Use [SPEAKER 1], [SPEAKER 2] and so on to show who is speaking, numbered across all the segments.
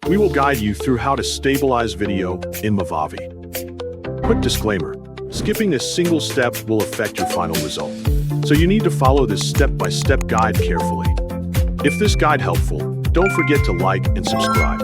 [SPEAKER 1] We will guide you through how to stabilize video in Movavi. Quick disclaimer, skipping a single step will affect your final result. So you need to follow this step-by-step guide carefully. If this guide helpful, don't forget to like and subscribe.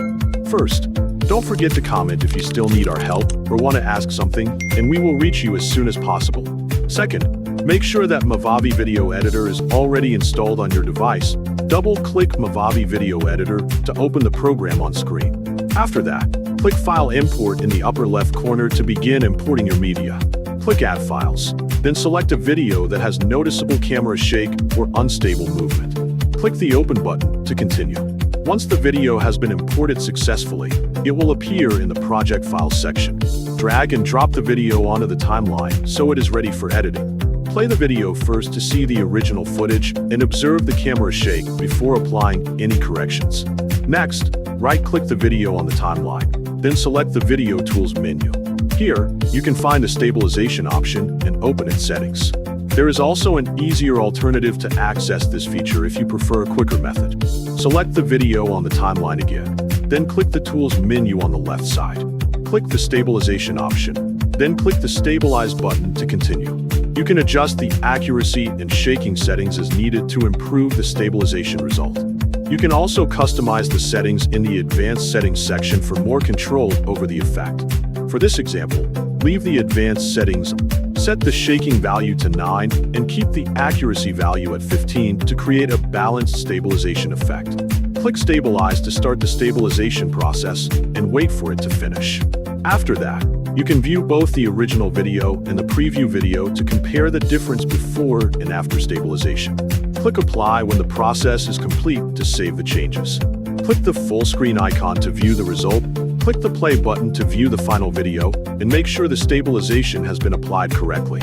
[SPEAKER 1] First, don't forget to comment if you still need our help or want to ask something, and we will reach you as soon as possible. Second, make sure that Movavi Video Editor is already installed on your device. Double-click Movavi Video Editor to open the program on screen. After that, click File Import in the upper left corner to begin importing your media. Click Add Files, then select a video that has noticeable camera shake or unstable movement. Click the Open button to continue. Once the video has been imported successfully, it will appear in the Project Files section. Drag and drop the video onto the timeline so it is ready for editing. Play the video first to see the original footage and observe the camera shake before applying any corrections. Next, right-click the video on the timeline, then select the Video Tools menu. Here, you can find the stabilization option and open its settings. There is also an easier alternative to access this feature if you prefer a quicker method. Select the video on the timeline again, then click the Tools menu on the left side. Click the Stabilization option, then click the Stabilize button to continue. You can adjust the accuracy and shaking settings as needed to improve the stabilization result. You can also customize the settings in the Advanced Settings section for more control over the effect. For this example, leave the Advanced Settings, set the shaking value to 9, and keep the accuracy value at 15 to create a balanced stabilization effect. Click Stabilize to start the stabilization process and wait for it to finish. After that, you can view both the original video and the preview video to compare the difference before and after stabilization. Click Apply when the process is complete to save the changes. Click the full screen icon to view the result. Click the play button to view the final video, and make sure the stabilization has been applied correctly.